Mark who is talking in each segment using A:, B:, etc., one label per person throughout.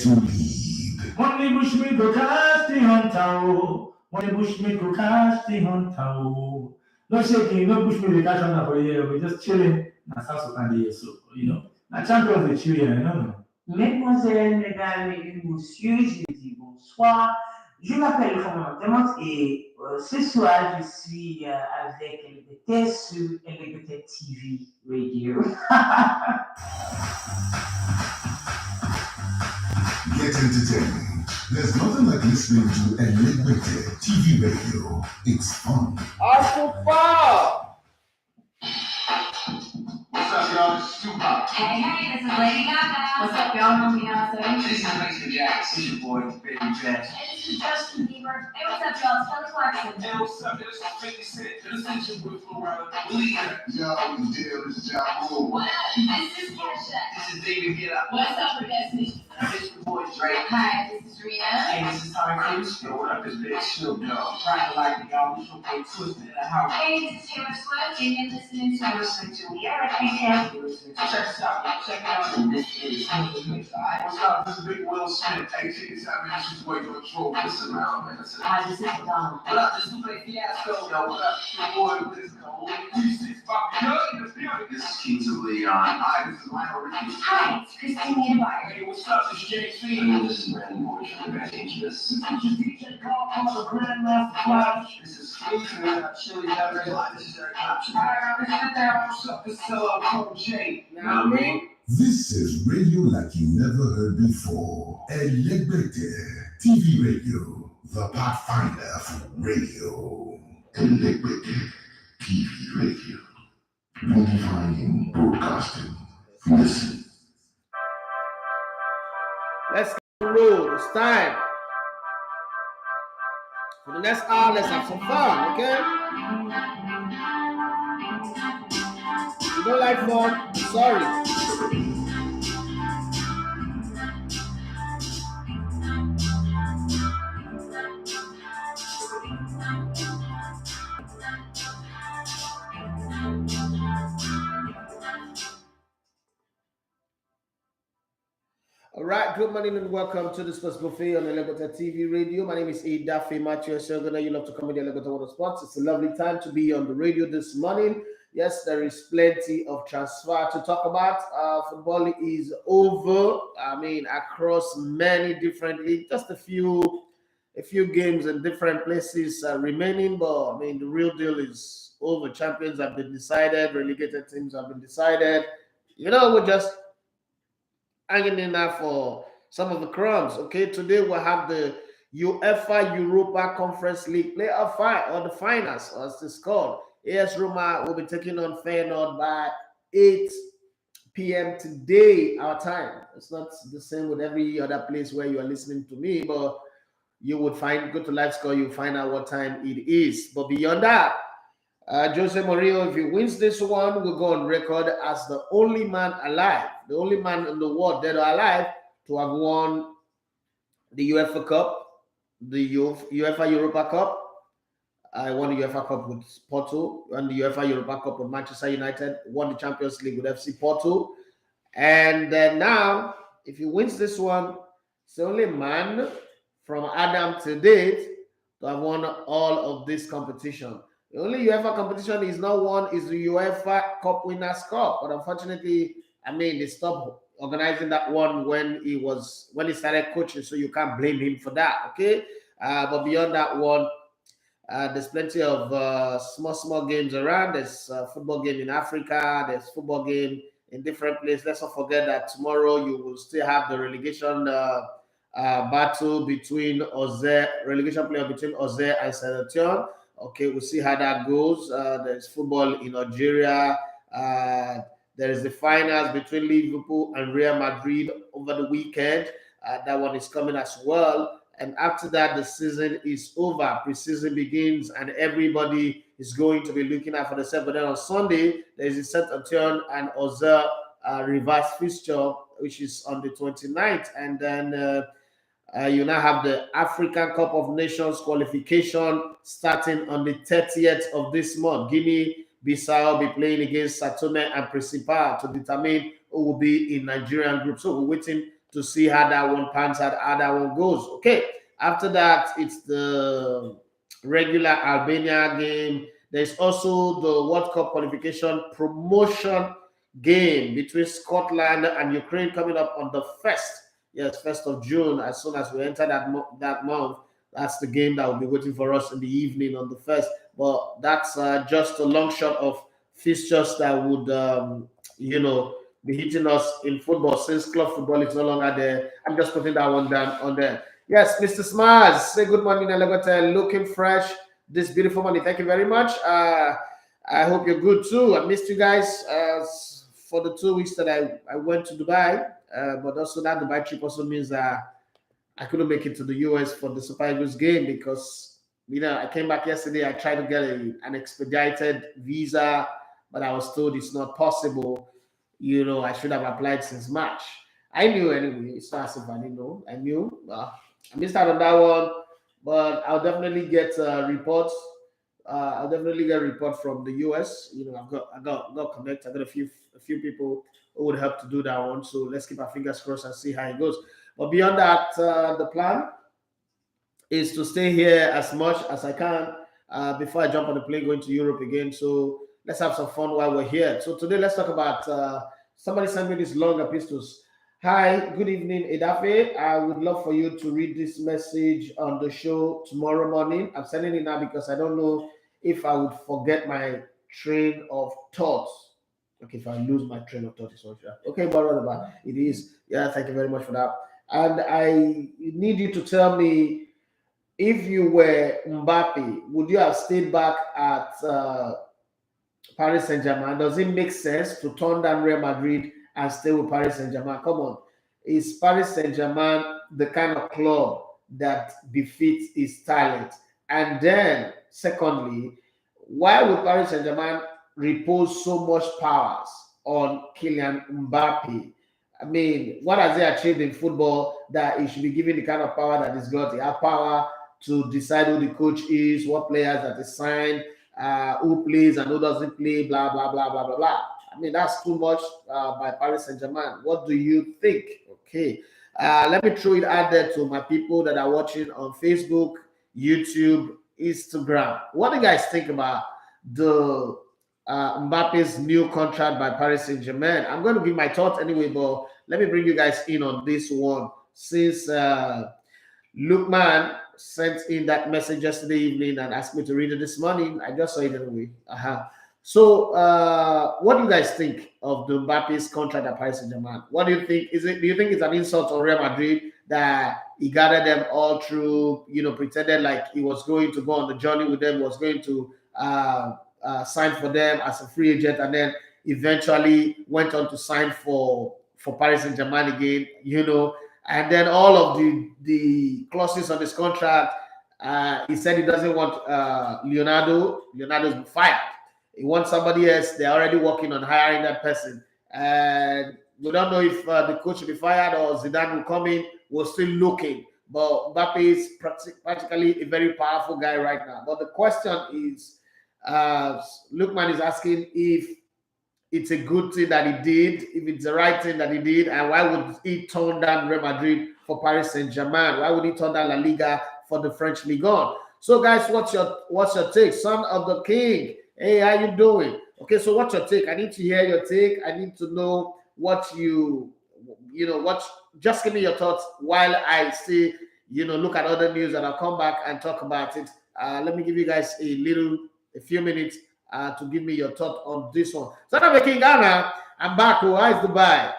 A: to lead.
B: Money bush me go cast the hunter. Money bush me go cast the hunter. No shaking, no push me the cash on for a year. We're just chilling. Na South Sudan, so you know. Na champions de chill, you know.
C: Mesdemoiselles, mesdames et messieurs, je dis bonsoir. Je m'appelle Raphinha et ce soir, je suis avec LGBT sur LGBT TV Radio.
A: Get entertained. There's nothing like listening to LGBT TV radio. It's fun.
D: What's up, y'all? This is Tupac.
E: Hey, this is Lady Gaga. What's up, y'all? I'm Beyonce.
D: This is Mason Jackson. This is your boy, Baby Jackson.
E: Hey, this is Justin Bieber. Hey, what's up, y'all? It's Kelly Clarkson.
D: Hey, what's up? This is 50 Cent. This is your boy, Flo Rida. Believe it.
A: Yo, what's the deal? This is Ja Rule.
E: What up? This is Kesha.
D: This is David Get Up.
E: What's up, for Destiny?
D: This is your boy, Drake.
E: Hi, this is Rita.
D: Hey, this is Tommy Cruz. Yo, what up? This big Snoop Dogg. Friday like y'all. We should play Twisted in the house.
E: Hey, this is Taylor Swift, and you're listening to
D: Raphinha. Check this out. Check it out. This is What's up? This is Big Will Smith. Hey, check this out, man. This is Boy Control. Listen around, man. Listen.
E: Hi, this is Madonna.
D: What up? This is Lupe Fiasco. Yo, what up? Your boy, Liz Cole. 365 in the building. This is Keys of Leon. Hi, this is Lionel Richie.
E: Hi, it's Christine Meyer.
D: Hey, what's up? This is JC.
F: And this is Brandon Boy from the Dangerous.
D: This is DJ Carl from the Grandmaster Flash.
F: This is Steve from the Chili Peppers. This is Eric Clapton.
D: What's up? This is Cold J. Now, me?
A: This is radio like you never heard before. LGBT TV radio, the pathfinder for radio. LGBT TV radio, unifying broadcasting. Listen.
G: Let's roll. It's time. For the next hour, let's have some fun, okay? If you don't like fun, sorry. All right, good morning and welcome to the Sports Buffet on Elegota TV Radio. My name is Daffy Matthew Shogana. You love to come with the Elegota Water Sports. It's a lovely time to be on the radio this morning. Yes, there is plenty of transfer to talk about. Football is over. I mean, across many different leagues, just a few games in different places remaining. But I mean, the real deal is over. Champions have been decided. Relegated teams have been decided. You know, we're just hanging in there for some of the crumbs. Okay, today we'll have the UEFA Europa Conference League playoff or the finals, as it's called. AS Roma will be taking on Feyenoord by 8 p.m. today, our time. It's not the same with every other place where you are listening to me, but you would go to Live Score, you'll find out what time it is. But beyond that, Jose Mourinho, if he wins this one, will go on record as the only man alive, the only man in the world dead or alive to have won the UEFA Cup, the UEFA Europa Cup. I won the UEFA Cup with Porto, won the UEFA Europa Cup with Manchester United, won the Champions League with FC Porto. And then now, if he wins this one, it's the only man from Adam to date to have won all of this competition. The only UEFA competition he's not won is the UEFA Cup Winners' Cup. But unfortunately, I mean, they stopped organizing that one when he started coaching, so you can't blame him for that, okay? But beyond that one, there's plenty of small games around. There's a football game in Africa. There's football game in different places. Let's not forget that tomorrow you will still have the relegation battle between relegation player between Oze and Saint-Etienne. Okay, we'll see how that goes. There's football in Nigeria. There is the finals between Liverpool and Real Madrid over the weekend. That one is coming as well. And after that, the season is over. Pre-season begins, and everybody is going to be looking out for the set. But then on Sunday, there is a Saint-Etienne and Oze reverse fixture, which is on the 29th. And then you now have the African Cup of Nations qualification starting on the 30th of this month. Guinea-Bissau will be playing against Sao Tome and Principe to determine who will be in Nigerian group. So we're waiting to see how that one pans out, how that one goes. Okay, after that, it's the regular Albania game. There's also the World Cup qualification promotion game between Scotland and Ukraine coming up on the 1st of June. As soon as we enter that month, that's the game that will be waiting for us in the evening on the 1st. But that's just a long shot of fixtures that would, be hitting us in football since club football is no longer there. I'm just putting that one down on there. Yes, Mr. Smars, say good morning, Elegote. Looking fresh this beautiful morning. Thank you very much. I hope you're good too. I missed you guys for the 2 weeks that I went to Dubai. But also that Dubai trip also means that I couldn't make it to the US for the Super Eagles game because, I came back yesterday. I tried to get an expedited visa, but I was told it's not possible. I should have applied since March. I knew anyway. It's not as if I didn't know. I knew. I missed out on that one, but I'll definitely get reports. I'll definitely get a report from the US. I got connect. I got a few people who would help to do that one. So let's keep our fingers crossed and see how it goes. But beyond that, the plan is to stay here as much as I can before I jump on the plane going to Europe again. So let's have some fun while we're here. So today, let's talk about somebody sent me these long epistles. Hi, good evening, Edafe. I would love for you to read this message on the show tomorrow morning. I'm sending it now because I don't know if I would forget my train of thoughts. Okay, if I lose my train of thought, it's not sure. Okay, but whatever it is. Yeah, thank you very much for that. And I need you to tell me, if you were Mbappe, would you have stayed back at Paris Saint-Germain? Does it make sense to turn down Real Madrid and stay with Paris Saint-Germain? Come on. Is Paris Saint-Germain the kind of club that befits his talent? And then, secondly, why would Paris Saint-Germain repose so much powers on Kylian Mbappe? I mean, what has he achieved in football that he should be given the kind of power that he's got? He has power to decide who the coach is, what players that is signed, who plays and who doesn't play, blah, blah, blah, blah, blah, blah. I mean, that's too much by Paris Saint-Germain. What do you think? Okay. Let me throw it out there to my people that are watching on Facebook, YouTube, Instagram. What do you guys think about the Mbappe's new contract by Paris Saint-Germain? I'm going to give my thoughts anyway, but let me bring you guys in on this one. Since Lukman sent in that message yesterday evening and asked me to read it this morning, I just saw it anyway. So, what do you guys think of the Mbappe's contract at Paris Saint-Germain? What do you think? Do you think it's an insult on Real Madrid that he gathered them all through, pretended like he was going to go on the journey with them, was going to sign for them as a free agent, and then eventually went on to sign for Paris Saint-Germain again, and then all of the clauses on his contract, he said he doesn't want Leonardo. Leonardo's been fired. He wants somebody else. They're already working on hiring that person. And we don't know if the coach will be fired or Zidane will come in. We're still looking. But Mbappe is practically a very powerful guy right now. But the question is, Lukman is asking if it's a good thing that he did, if it's the right thing that he did, and why would he turn down Real Madrid for Paris Saint-Germain? Why would he turn down La Liga for the French Ligue 1? So, guys, what's your take? Son of the King, hey, how you doing? Okay, so what's your take? I need to hear your take. I need to know what just give me your thoughts while I see, look at other news, and I'll come back and talk about it. Let me give you guys a few minutes to give me your thought on this one. Son of the King, Ghana, I'm back. How is Dubai?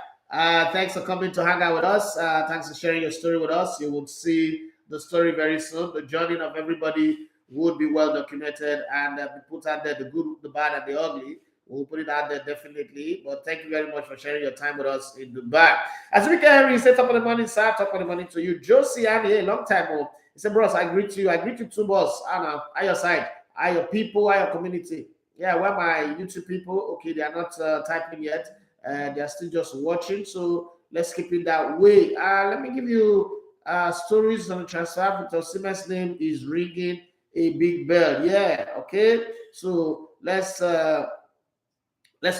G: Thanks for coming to hang out with us. Thanks for sharing your story with us. You will see the story very soon. The journey of everybody would be well documented and be put out there, the good, the bad, and the ugly. We'll put it out there definitely. But thank you very much for sharing your time with us in Dubai. As we can Henry, say top of the morning, sir. Top of the morning to you. Josie, Annie, long time. Oh. He said, bros, I greet you. I greet you too, boss. Anna, at your side. Are your people, are your community? Yeah, where my YouTube people? Okay, they are not typing yet. They are still just watching. So let's keep it that way. Let me give you stories on the transfer. Victor Osimhen's name is ringing a big bell. Yeah, okay. So let's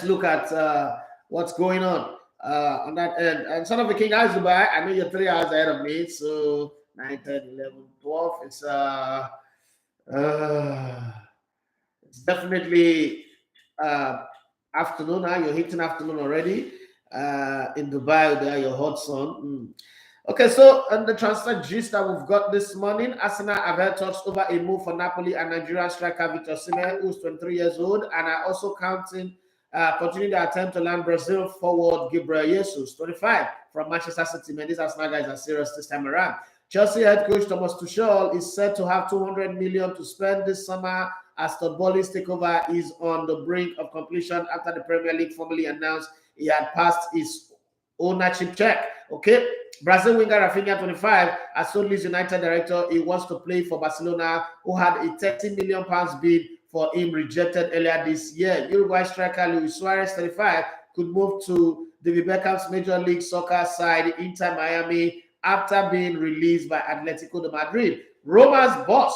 G: look at what's going on. on that end. And son of the king has Dubai. I know you're 3 hours ahead of me, so 9, 10, 11, 12. It's definitely afternoon now. You're hitting afternoon already. In Dubai, there, your hot sun. Okay, so on the transfer gist that we've got this morning, Arsenal have held talks over a move for Napoli and Nigerian striker Victor Osimhen, who's 23 years old, and are also continuing the attempt to land Brazil forward Gabriel Jesus, 25, from Manchester City. Man, these Arsenal guys are serious this time around. Chelsea head coach Thomas Tuchel is said to have 200 million to spend this summer, as Todd Boehly's takeover is on the brink of completion after the Premier League formally announced he had passed his ownership check. Okay, Brazil winger Raphinha, 25, has told Leeds United director he wants to play for Barcelona, who had a £30 million bid for him rejected earlier this year. Uruguay striker Luis Suarez, 35, could move to David Beckham's Major League Soccer side Inter Miami after being released by Atletico Madrid. Roma's boss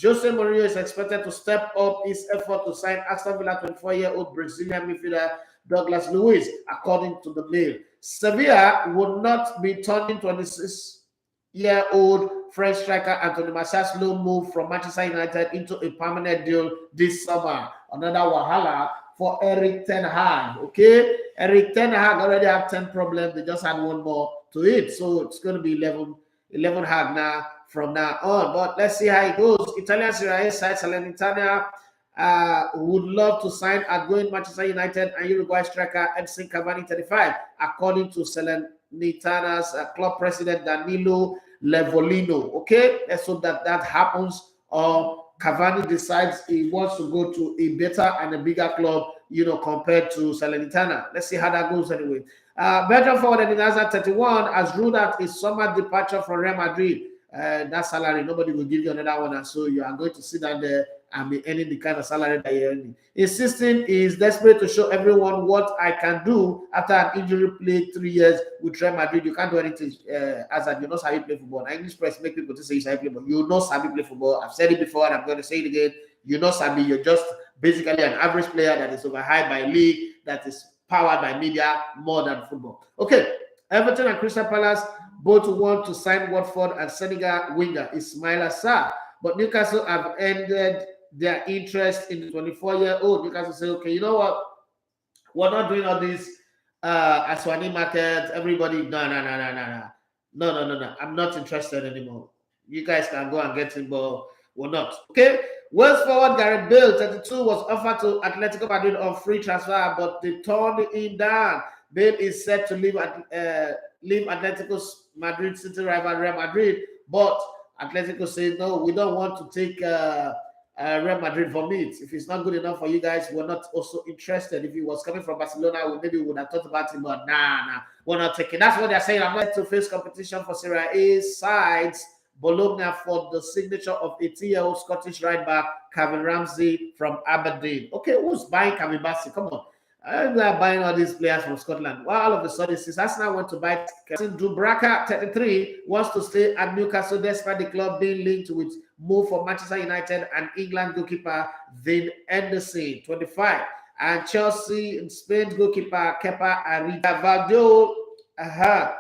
G: Jose Mourinho is expected to step up his effort to sign Aston Villa 24-year-old Brazilian midfielder Douglas Luiz, according to the Mail. Sevilla would not be turning 26-year-old French striker Anthony Martial's loan move from Manchester United into a permanent deal this summer. Another wahala for Eric Ten Hag. Okay, Eric Ten Hag already have 10 problems. They just had one more to it, so it's going to be 11 Hag now from now on. But let's see how it goes. Italian Serie A side Salernitana would love to sign outgoing Manchester United and Uruguay striker Edson Cavani, 35, according to Salernitana's club president Danilo Levolino. Okay, let's hope that happens. Cavani decides he wants to go to a better and a bigger club, compared to Salernitana. Let's see how that goes anyway. Belgium forward Eden Hazard, 31, has ruled out his summer departure from Real Madrid. That salary, nobody will give you another one, and so you are going to sit down there and be earning the kind of salary that you're earning. Insisting he is desperate to show everyone what I can do after an injury-plagued 3 years with Real Madrid. You can't do anything, Hazard. You're not savvy play football. Now, English press make people to say you savvy play, but you're not savvy play football. I've said it before, and I'm going to say it again. You're not savvy. You're just basically an average player that is overhyped by league, that is powered by media more than football. Okay, Everton and Crystal Palace both want to sign Watford and Senegal winger Ismaila Sarr, but Newcastle have ended their interest in the 24-year-old. Newcastle say, okay, you know what? We're not doing all this Aswani market. Everybody, no. I'm not interested anymore. You guys can go and get him, but we're not. Okay. Wales forward Gareth Bale, 32, was offered to Atletico Madrid on free transfer, but they turned him down. Bale is set to leave Atletico Madrid City rival Real Madrid, but Atletico said, no, we don't want to take Real Madrid from it. If it's not good enough for you guys, we're not also interested. If he was coming from Barcelona, we would have thought about him, but nah, we're not taking. That's what they're saying. I'm not to face competition for Serie A sides Bologna for the signature of 18-year-old Scottish right back Kevin Ramsey from Aberdeen. Okay, who's buying Kevin Bassey? Come on. They are buying all these players from Scotland. Well, all of a sudden, since Arsenal went to buy Dubraka, 33, wants to stay at Newcastle despite the club being linked with move for Manchester United and England goalkeeper Vin Henderson, 25. And Chelsea and Spain goalkeeper Kepa Arrizabalaga,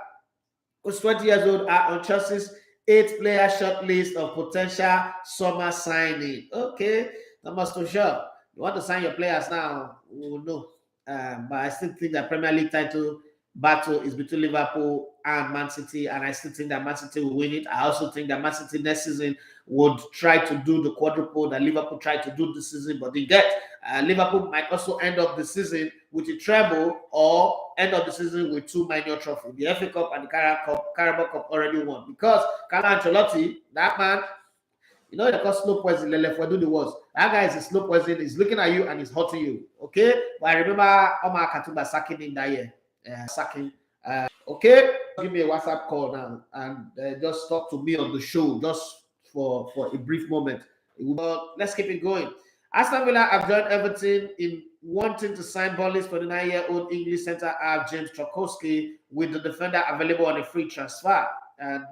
G: who's 20 years old, are on Chelsea's 8-player shortlist of potential summer signing. Okay, Thomas Tuchel, you want to sign your players now? Oh, no. But I still think that Premier League title battle is between Liverpool and Man City, and I still think that Man City will win it. I also think that Man City next season would try to do the quadruple that Liverpool tried to do this season, but they get. Liverpool might also end up the season with a treble or end of the season with 2 minor trophies. The FA Cup and the Carabao Cup already won, because Carlo Ancelotti, that man, you know, they call slow poison. Do the worst. That guy is a slow poison. He's looking at you and he's hurting you. Okay, but I remember Omar Katuba sacking him that year. Okay, give me a WhatsApp call now and just talk to me on the show just for a brief moment. Let's keep it going. Aston Villa have joined Everton in wanting to sign Burnley's 29-year-old English centre-half James Tarkowski, with the defender available on a free transfer.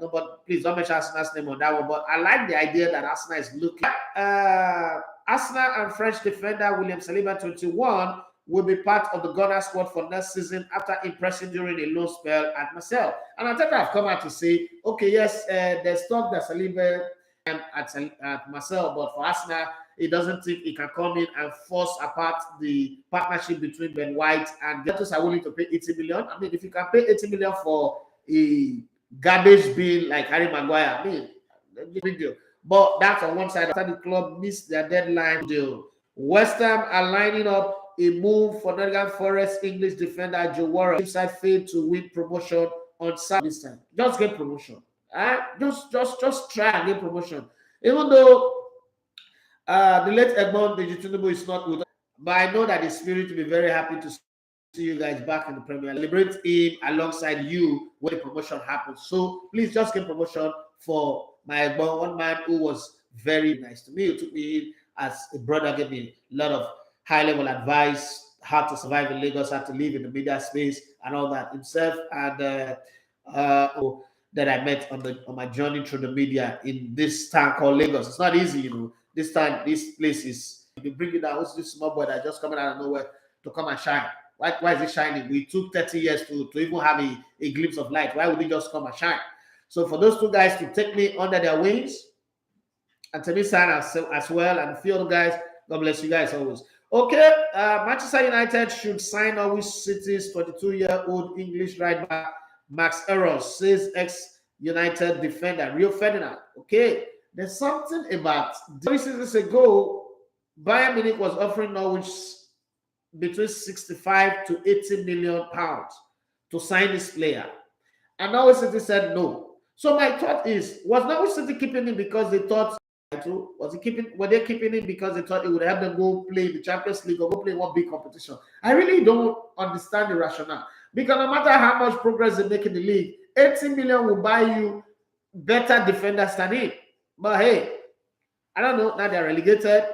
G: Nobody, please don't mention Arsenal's name on that one, but I like the idea that Arsenal is looking. Arsenal and French defender William Saliba, 21, will be part of the Ghana squad for next season after impressing during a low spell at Marseille. And Arteta have come out to say, okay, yes, there's talk that Saliba at Marseille, but for Arsenal, he doesn't think he can come in and force apart the partnership between Ben White and Gattuso are willing to pay 80 million. I mean, if you can pay 80 million for a garbage bin like Harry Maguire, I mean, big deal. But that's on one side. After the club missed their deadline deal, West Ham are lining up a move for Nottingham Forest English defender Joe Warren. Side failed to win promotion on Saturday this time. Just get promotion. Just try and get promotion. Even though the late Egmont Dejitunubu is not with us, but I know that the spirit will be very happy to see you guys back in the Premier League. Celebrate him alongside you when the promotion happens. So please just get promotion for my Egmont, one man who was very nice to me. He took me in as a brother, gave me a lot of high-level advice, how to survive in Lagos, how to live in the media space, and all that himself. And that I met on my journey through the media in this town called Lagos. It's not easy, you know. This time, this place is, you bring it down. Who's this small boy that just coming out of nowhere to come and shine? Why is it shining? We took 30 years to even have a glimpse of light. Why would he just come and shine? So for those two guys to take me under their wings, and to me sign as well, and a few other guys, God bless you guys always. Okay, Manchester United should sign Norwich City's 22-year-old English right back Max Eros, says ex-United defender Rio Ferdinand. Okay, there's something about 3 seasons ago, Bayern Munich was offering Norwich between 65 to 80 million pounds to sign this player, and Norwich City said no. So my thought is, was Norwich City keeping him because they thought? Were they keeping him because they thought it would help them go play in the Champions League or go play one big competition? I really don't understand the rationale. Because no matter how much progress they make in the league, 80 million will buy you better defenders than him. But hey, I don't know, now they're relegated.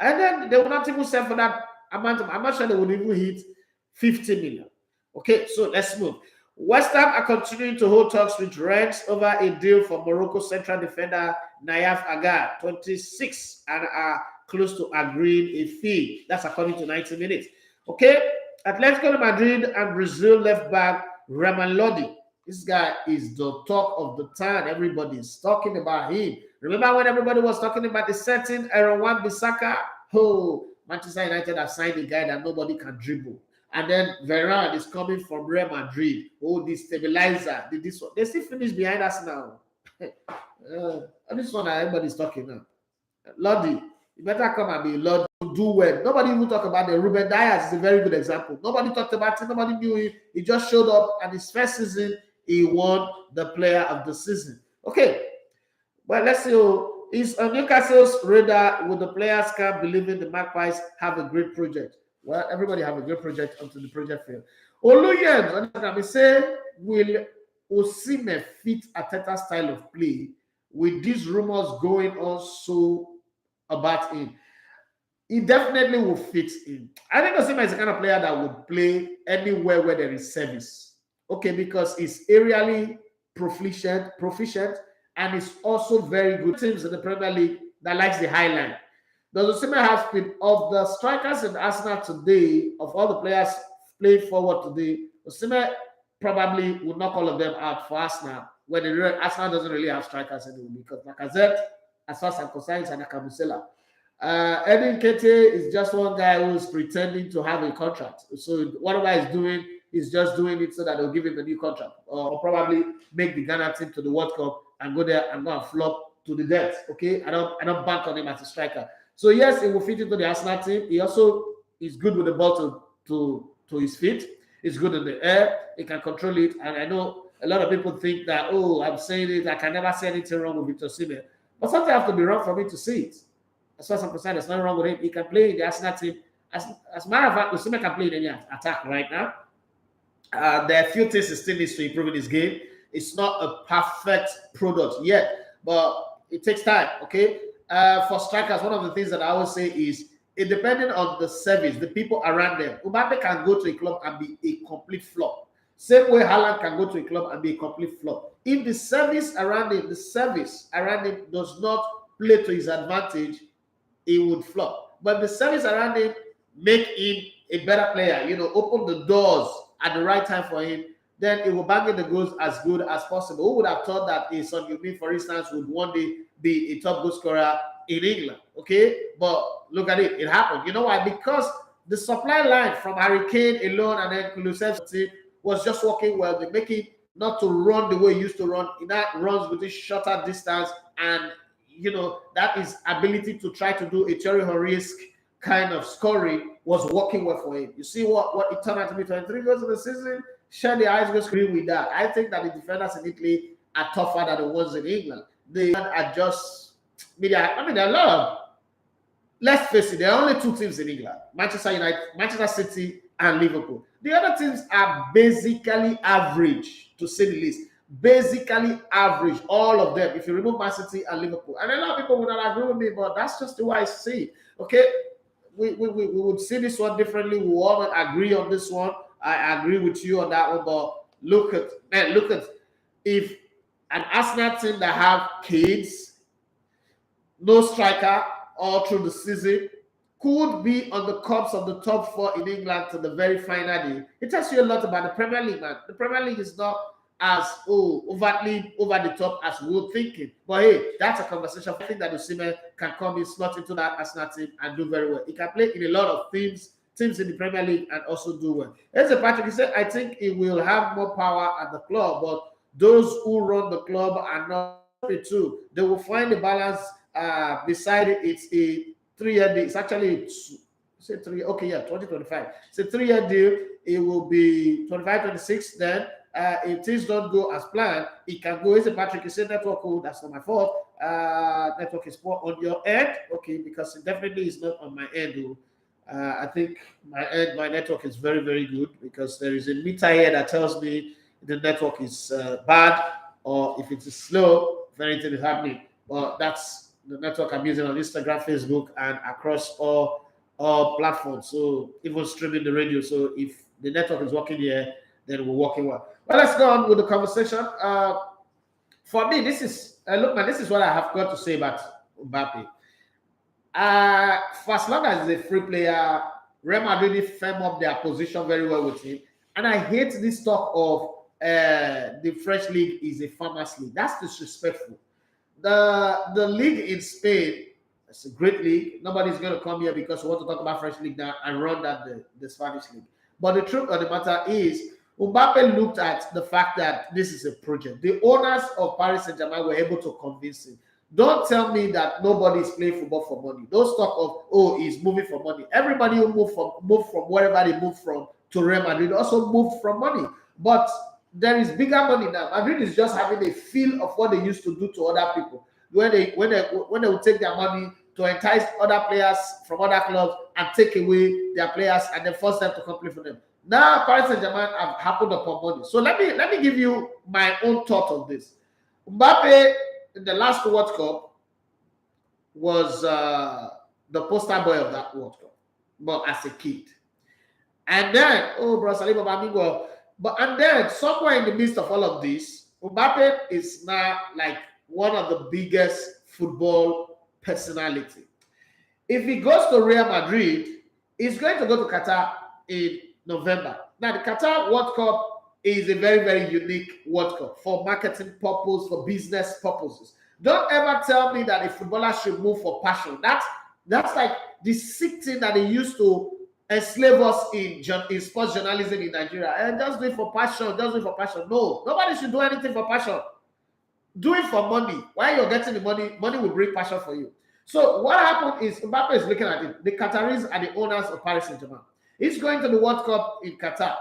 G: And then they will not even sell for that amount. I'm not sure they would even hit 50 million. Okay, so let's move. West Ham are continuing to hold talks with Rennes over a deal for Morocco central defender Nayef Agar, 26, and are close to agreeing a fee. That's according to 90 minutes. Okay, Atletico Madrid and Brazil left back Raman Lodi. This guy is the talk of the town. Everybody's talking about him. Remember when everybody was talking about the certain Aaron Wan-Bissaka? Oh, Manchester United have signed a guy that nobody can dribble. And then Varane is coming from Real Madrid. Oh, the stabilizer. This one. They still finish behind us now. This one everybody's talking now. Lodi, you better come and be Lodi. Do well. Nobody even talk about the Ruben Dias is a very good example. Nobody talked about it. Nobody knew him. He just showed up, and his first season, he won the player of the season. Okay. Well, let's see. Is Newcastle's radar with the players camp believing the Magpies have a great project? Well, everybody have a great project until the project fails. Oluyens, I say, will Osimhen fit Arteta's style of play with these rumors going on so about him? He definitely will fit in. I think Osimhen is the kind of player that would play anywhere where there is service. Okay, because he's aerially proficient, and he's also very good. Teams in the Premier League that likes the high line. Does Osimhen have speed? Of the strikers in Arsenal today, of all the players playing forward today, Osimhen probably would knock all of them out for Arsenal, when Arsenal doesn't really have strikers anymore, because Lacazette, as far as I'm concerned, is an Akamusela. Edin Kete is just one guy who's pretending to have a contract. So whatever he's doing, he's just doing it so that they'll give him a new contract, or probably make the Ghana team to the World Cup and go there and go and flop to the death. Okay, I don't bank on him as a striker. So yes, he will fit into the Arsenal team. He also is good with the ball to his feet. He's good in the air. He can control it. And I know a lot of people think that, oh, I'm saying it, I can never say anything wrong with Victor Osimhen. But something has to be wrong for me to see it. As far as I'm concerned, there's nothing wrong with him. He can play in the Arsenal team. As a matter of fact, Osimhen can play in any attack right now. There are a few things he still needs to improve in his game. It's not a perfect product yet, but it takes time, okay? For strikers, one of the things that I always say is, it depending on the service, the people around them. Mbappe can go to a club and be a complete flop. Same way Haaland can go to a club and be a complete flop. If the service around him does not play to his advantage, he would flop. But the service around him make him a better player, open the doors at the right time for him, then it will bang in the goals as good as possible. Who would have thought that a Son Heung-min, for instance, would one day be a top goal scorer in England? Okay, but look at it, it happened. You know why? Because the supply line from Harry Kane alone and then Kulusevski was just working well. They make it not to run the way he used to run. That runs with this shorter distance, and that is ability to try to do a Thierry Henry-esque kind of scoring was working well for him. You see what it turned out to be, 23 goals in the season. Share the eyes go screen with that. I think that the defenders in Italy are tougher than the ones in England. They are just there are a lot of, let's face it, there are only two teams in England: Manchester United, Manchester City, and Liverpool. The other teams are basically average, to say the least. Basically average, all of them, if you remove Man City and Liverpool. And a lot of people would not agree with me, but that's just the way I see it. Okay, we would see this one differently. We all agree on this one. I agree with you on that one, but look at if an Arsenal team that have kids, no striker all through the season, could be on the cups of the top 4 in England to the very final day. It tells you a lot about the Premier League, man. The Premier League is not as overtly over the top as we were thinking. But hey, that's a conversation. I think that Osimhen can come in, slot into that Arsenal team and do very well. He can play in a lot of teams in the Premier League and also do well. As a Patrick, he said, I think he will have more power at the club, but those who run the club are not too. They will find a balance. Beside it, it's a 3-year deal. It's actually 2025. It's a 3-year deal. It will be 25-26 then. If things don't go as planned, it can go. As a Patrick, you said network, that's not my fault. Network is poor on your end. Okay, because it definitely is not on my end. I think my network is very, very good, because there is a meter here that tells me the network is bad, or if it is slow, if anything is happening. But that's the network I'm using on Instagram, Facebook, and across all platforms. So even streaming the radio. So if the network is working here, then we're working well. Well, let's go on with the conversation. For me, this is look, man. This is what I have got to say about Mbappe. For as long as he's a free player, Real Madrid firm up their position very well with him. And I hate this talk of the French league is a farmers league. That's disrespectful. The league in Spain, it's a great league. Nobody's going to come here because we want to talk about French league now and run that the Spanish league. But the truth of the matter is, Mbappe looked at the fact that this is a project. The owners of Paris Saint-Germain were able to convince him. Don't tell me that nobody is playing football for money. Don't talk of, he's moving for money. Everybody who moved from wherever they moved from to Real Madrid also moved from money. But there is bigger money now. Madrid is just having a feel of what they used to do to other people. When they would take their money to entice other players from other clubs and take away their players and then force them to come play for them. Now Paris Saint-Germain have happened upon money. So let me give you my own thought on this. Mbappe in the last World Cup was the poster boy of that World Cup, but as a kid. And then, and then somewhere in the midst of all of this, Mbappe is now like one of the biggest football personality. If he goes to Real Madrid, he's going to go to Qatar in November. Now, the Qatar World Cup is a very, very unique World Cup for marketing purposes, for business purposes. Don't ever tell me that a footballer should move for passion. That's like the sick thing that they used to enslave us in sports journalism in Nigeria. And just do it for passion, just do it for passion. No, nobody should do anything for passion. Do it for money. While you're getting the money, money will bring passion for you. So what happened is Mbappe is looking at it. The Qataris are the owners of Paris Saint-Germain. He's going to the World Cup in Qatar.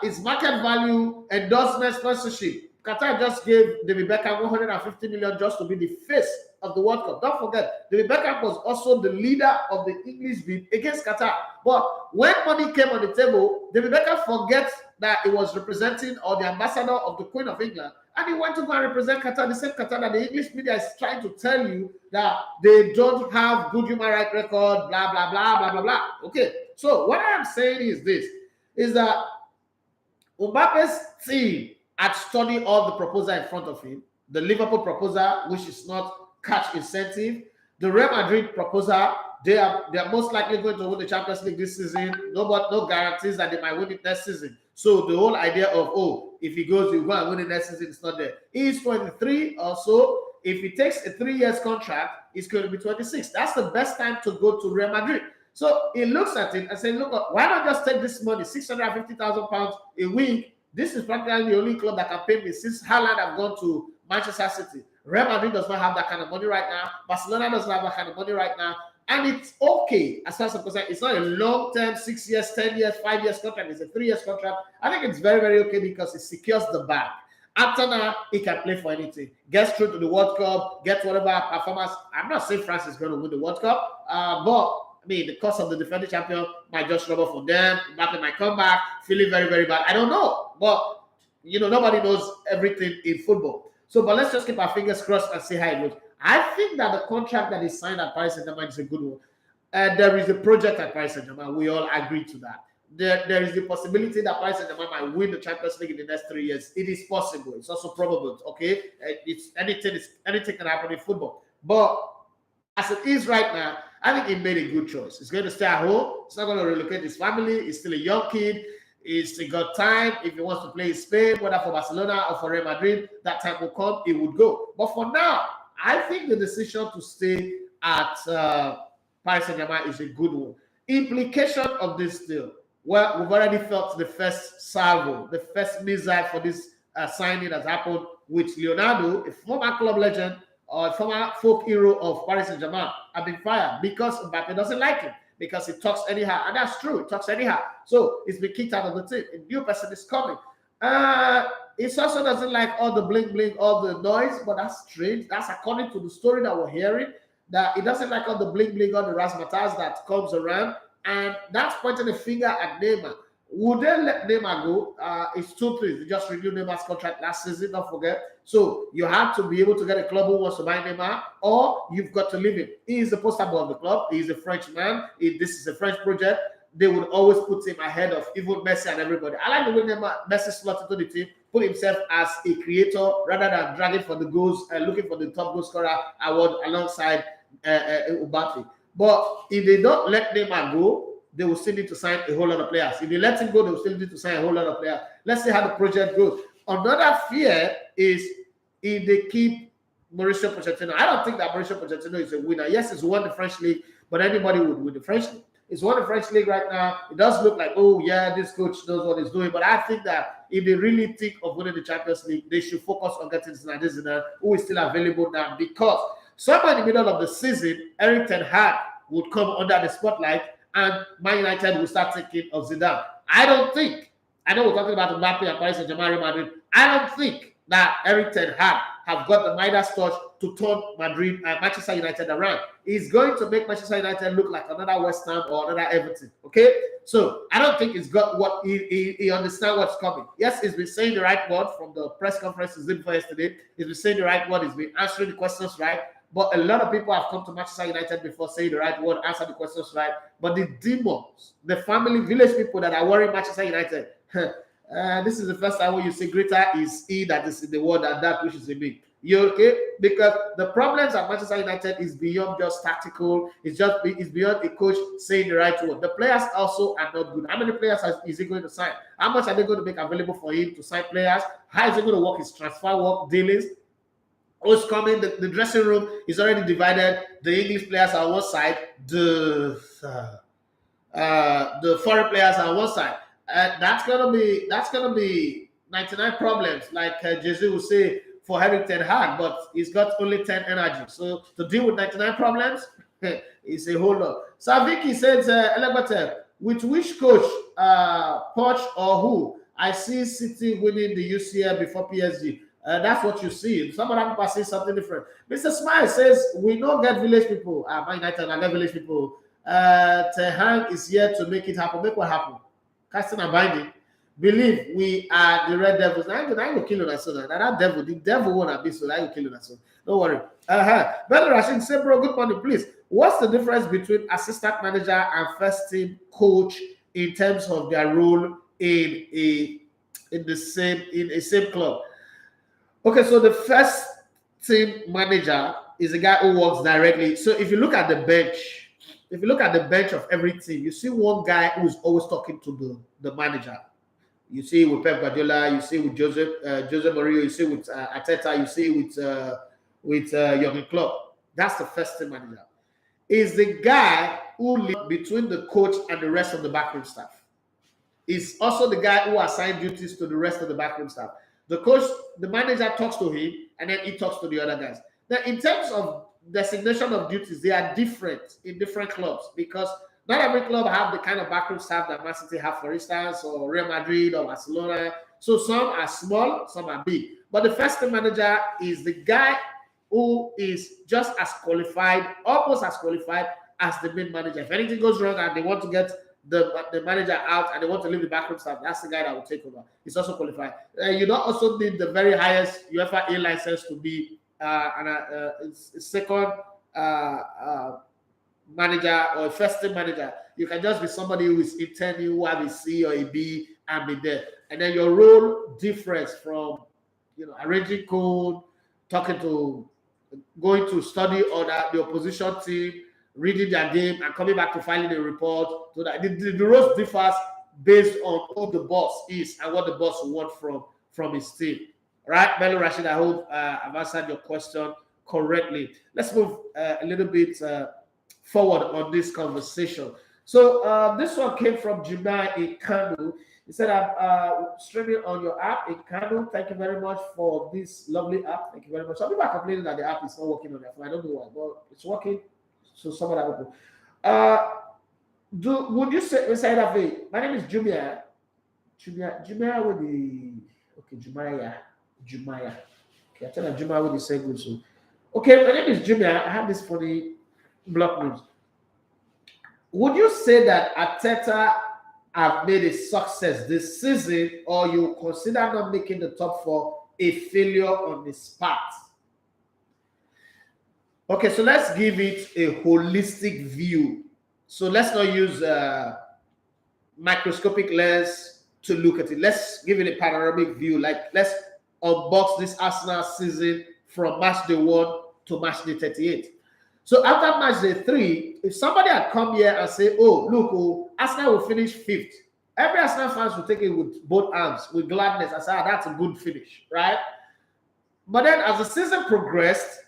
G: Its market value, endorsement, sponsorship. Qatar just gave David Beckham 150 million just to be the face of the World Cup. Don't forget, David Beckham was also the leader of the English bid against Qatar. But when money came on the table, David Beckham forgets that he was representing or the ambassador of the Queen of England, and he went to go and represent Qatar, the same Qatar that the English media is trying to tell you that they don't have good human rights record, blah, blah, blah, blah, blah, blah. Okay, so what I am saying is this, is that Mbappe's team had studied all the proposal in front of him, the Liverpool proposal, which is not cash incentive, the Real Madrid proposal, They are most likely going to win the Champions League this season. No guarantees that they might win it next season. So the whole idea of if he goes, you go and win it next season, it's not there. He's 23 or so. If he takes a 3 years contract, it's going to be 26. That's the best time to go to Real Madrid. So he looks at it and says, look, why not just take this money, £650,000 a week? This is practically the only club that can pay me since Haaland have gone to Manchester City. Real Madrid does not have that kind of money right now. Barcelona doesn't have that kind of money right now. And it's okay as far as I'm concerned. It's not a long-term, 6 years, 10 years, 5 years contract. It's a 3 years contract. I think it's very, very okay because it secures the bag. After now, he can play for anything. Gets through to the World Cup, gets whatever performance. I'm not saying France is going to win the World Cup, but I mean, the cost of the defending champion might just rub off on them. Mbappe might come back feeling very, very bad. I don't know. But, nobody knows everything in football. So, but let's just keep our fingers crossed and see how it goes. I think that the contract that is signed at Paris Saint-Germain is a good one. There is a project at Paris Saint-Germain. We all agree to that. There is the possibility that Paris Saint-Germain might win the Champions League in the next 3 years. It is possible. It's also probable. Okay, anything can happen in football. But as it is right now, I think he made a good choice. He's going to stay at home. He's not going to relocate his family. He's still a young kid. He's still got time. If he wants to play in Spain, whether for Barcelona or for Real Madrid, that time will come. He would go. But for now, I think the decision to stay at Paris Saint-Germain is a good one. Implication of this deal. Well, we've already felt the first salvo, the first missile for this signing has happened with Leonardo, a former club legend or a former folk hero of Paris Saint-Germain, have been fired because Mbappe doesn't like him, because he talks anyhow. And that's true, he talks anyhow. So he's been kicked out of the team. A new person is coming. He also doesn't like all the bling, all the noise, but that's strange. That's according to the story that we're hearing, that he doesn't like all the bling, all the razzmatazz that comes around. And that's pointing a finger at Neymar. Would they let Neymar go? It's 2 things. They just renewed Neymar's contract last season, don't forget. So you have to be able to get a club who wants to buy Neymar, or you've got to leave him. He is the poster boy of the club. He is a French man. This is a French project. They would always put him ahead of even Messi and everybody. I like the way Messi slotted into the team, put himself as a creator rather than dragging for the goals and looking for the top goal scorer award alongside Mbappe. But if they don't let Neymar go, they will still need to sign a whole lot of players. If they let him go, they will still need to sign a whole lot of players. Let's see how the project goes. Another fear is if they keep Mauricio Pochettino. I don't think that Mauricio Pochettino is a winner. Yes, he's won the French league, but anybody would win the French league. He's won the French league right now. It does look like, oh yeah, this coach knows what he's doing. But I think that if they really think of winning the Champions League, they should focus on getting Zinedine, who is still available now, because somewhere in the middle of the season, Erik ten Hag would come under the spotlight and Man United will start thinking of Zidane. I know we're talking about Mbappe and Paris Saint-Germain, Real Madrid. I don't think that Erik ten Hag have got the Midas touch to turn Madrid and Manchester United around. He's going to make Manchester United look like another West Ham or another Everton. Okay? So I don't think he's got what he understands what's coming. Yes, he's been saying the right word from the press conference he did for yesterday. He's been saying the right word, he's been answering the questions right. But a lot of people have come to Manchester United before, saying the right word, answer the questions right. But the demons, the family, village people that are worrying Manchester United, this is the first time when you say greater is he that is in the world and that which is in me. You okay? Because the problems at Manchester United is beyond just tactical. It's beyond a coach saying the right word. The players also are not good. How many players is he going to sign? How much are they going to make available for him to sign players? How is he going to work his transfer work dealings? Who's coming? The dressing room is already divided. The English players are on one side. The foreign players are on one side. That's gonna be 99 problems, like Jesus will say for Erik ten Hag, but he's got only 10 energy. So to deal with 99 problems is a whole lot. So Vicky says, with which coach, Poch or who? I see City winning the UCL before PSG. That's what you see. Some other people see something different. Mr. Smile says, we don't get village people. Man United, I get village people. Ten Hag is here to make it happen. Make what happen. Casting and binding. Believe we are the Red Devils. Now you kill us. That devil, the devil won't be so. Now you kill us. Don't worry. Ben Rashid, say, bro, good morning, please. What's the difference between assistant manager and first team coach in terms of their role in a same club? Okay, so the first team manager is a guy who works directly. So if you look at the bench, if you look at the bench of every team, you see one guy who's always talking to the manager. You see with Pep Guardiola, you see with Jose Mourinho, you see with Arteta, you see with Jurgen Klopp. That's the first team manager. Is the guy who lives between the coach and the rest of the backroom staff. Is also the guy who assigns duties to the rest of the backroom staff. The coach, the manager talks to him, and then he talks to the other guys. Now, in terms of designation of duties, they are different in different clubs because not every club have the kind of backroom staff that Man City have, for instance, or Real Madrid or Barcelona. So some are small, some are big. But the first team manager is the guy who is just as qualified, almost as qualified as the main manager. If anything goes wrong and they want to get the manager out and they want to leave the backroom staff, that's the guy that will take over. He's also qualified. You don't also need the very highest UEFA A license to be a second manager or a first team manager. You can just be somebody who is intending, who have a C or a B and be there. And then your role differs from, arranging code, talking to, going to study the opposition team, reading their game, and coming back to filing a report. So that the roles differs based on who the boss is and what the boss wants from his team. Right, Bello Rashid, I hope I've answered your question correctly. Let's move a little bit forward on this conversation. So this one came from Jumai in Kano. He said, I'm streaming on your app in Kano. Thank you very much for this lovely app. Thank you very much. Some people are complaining that the app is not working on their phone. I don't know why, but it's working. So some of that people. Would you say that way? My name is Jumia. Jumia with the Jumaya. Okay, I tell you Jumaya with the same good. So, okay, my name is Jumia. I have this funny block news. Would you say that Arteta have made a success this season, or you consider not making the top four a failure on his part? Okay, so let's give it a holistic view. So let's not use microscopic lens to look at it. Let's give it a panoramic view. Like, let's unbox this Arsenal season from match day 1 to match day 38. So after match day 3, if somebody had come here and say, oh, look, Arsenal will finish 5th, every Arsenal fans will take it with both arms, with gladness, and say, that's a good finish, right? But then as the season progressed,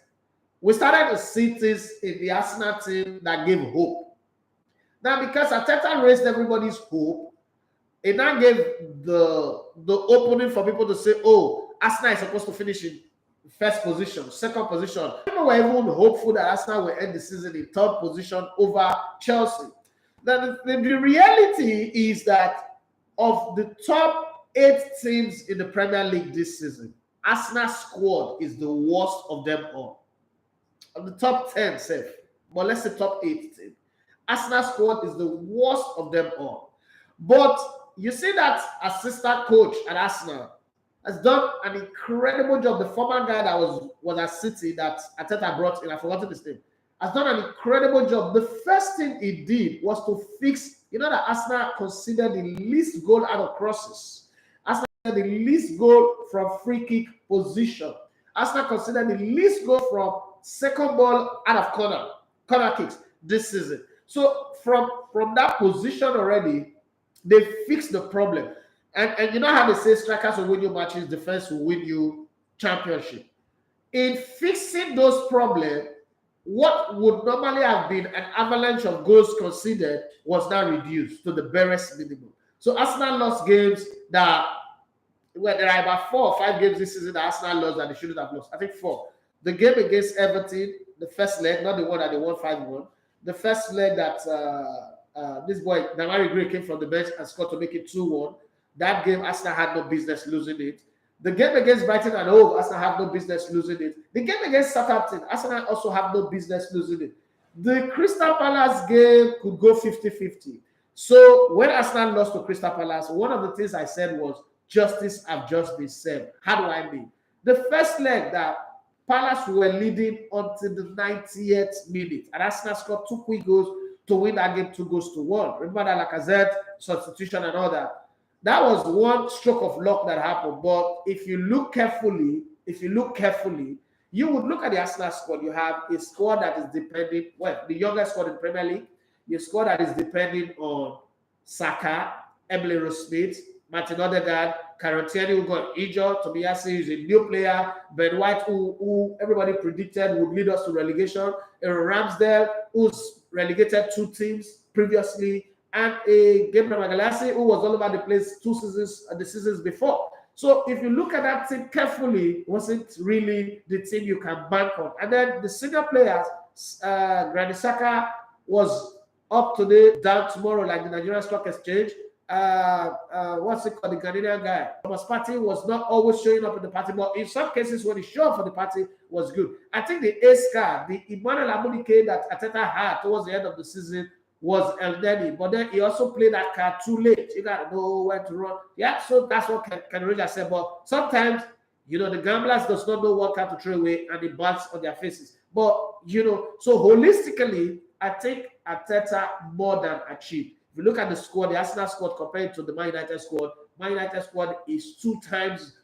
G: we started to see things in the Arsenal team that gave hope. Now, because Arteta raised everybody's hope, it now gave the opening for people to say, oh, Arsenal is supposed to finish in first position, second position. People were even hopeful that Arsenal will end the season in third position over Chelsea. Now, the reality is that of the top 8 teams in the Premier League this season, Arsenal's squad is the worst of them all. Of the top 10, safe, but let's say top 8 teams. Arsenal's squad is the worst of them all. But you see that assistant coach at Arsenal has done an incredible job. The former guy that was at City that Arteta brought in, I've forgotten his name, has done an incredible job. The first thing he did was to fix, that Arsenal considered the least goal out of crosses. Arsenal considered the least goal from free kick position. Arsenal considered the least goal from second ball out of corner kicks this season. So from that position already, they fixed the problem. And you know how they say strikers will win you matches, defense will win you championship. In fixing those problems, what would normally have been an avalanche of goals conceded was now reduced to the barest minimum. So Arsenal lost games that, well, there are about 4 or 5 games this season that Arsenal lost that they shouldn't have lost. I think 4. The game against Everton, the first leg, not the one that they won 5-1. The first leg that this boy, Damari Gray, came from the bench and scored to make it 2-1. That game, Arsenal had no business losing it. The game against Brighton and Hove, Arsenal have no business losing it. The game against Southampton, Arsenal also have no business losing it. The Crystal Palace game could go 50-50. So when Arsenal lost to Crystal Palace, one of the things I said was, justice have just been served. How do I mean? The first leg that Palace were leading until the 90th minute, and Arsenal scored 2 quick goals to win that game 2-1. Remember that Lacazette substitution and all that. That was one stroke of luck that happened. But if you look carefully, You would look at the Arsenal squad. You have a squad that is depending, well, the youngest squad in Premier League. Your squad that is depending on Saka, Emily Smith, Martin Odegaard, Karantieri, who got injured, Tomiyasu is a new player, Ben White, who everybody predicted would lead us to relegation, Aaron Ramsdale, who's relegated 2 teams previously, and a Gabriel Magalhaes, who was all over the place the seasons before. So if you look at that team carefully, it wasn't really the team you can bank on. And then the senior players, Granit Xhaka was up today, down tomorrow, like the Nigerian Stock Exchange. What's it called? The Ghanaian guy. Thomas Partey was not always showing up in the party, but in some cases when he showed up for the party was good. I think the ace card, the Emmanuel Amunike that Arteta had towards the end of the season was El Neni, but then he also played that card too late. You got to know when to run. Yeah, so that's what Ken Rogers said. But sometimes, you know, the gamblers does not know what card to throw away and it bats on their faces. But, you know, so holistically, I think Arteta more than achieved. If you look at the squad, the Arsenal squad compared to the Man United squad is 2 times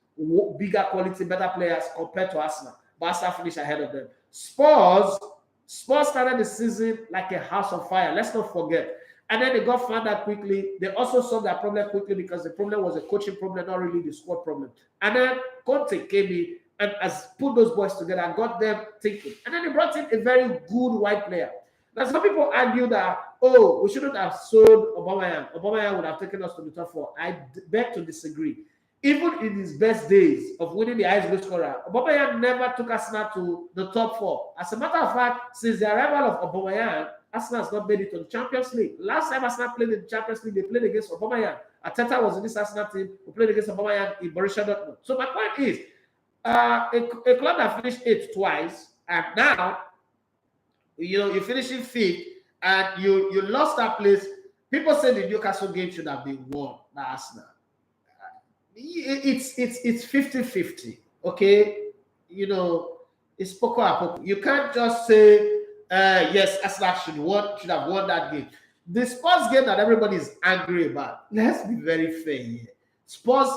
G: bigger quality, better players compared to Arsenal. But Arsenal finished ahead of them. Spurs started the season like a house of fire. Let's not forget. And then they got found out quickly. They also solved that problem quickly because the problem was a coaching problem, not really the squad problem. And then Kounde came in and has put those boys together and got them thinking. And then they brought in a very good white player. Now, some people argue that, oh, we shouldn't have sold Aubameyang. Aubameyang would have taken us to the top 4. I beg to disagree. Even in his best days of winning the highest goal scorer, Aubameyang never took Arsenal to the top 4. As a matter of fact, since the arrival of Aubameyang, Arsenal has not made it to the Champions League. Last time Arsenal played in the Champions League, they played against Aubameyang. Arteta was in this Arsenal team who played against Aubameyang in Borussia Dortmund. So my point is, a club that finished 8th twice, and now, you know, you're finishing 5th, and you lost that place. People say the Newcastle game should have been won by Arsenal. It's 50-50, okay? You know, it's poco a poco. You can't just say, yes, Arsenal should have won that game. The Spurs game that everybody is angry about, let's be very fair here. Spurs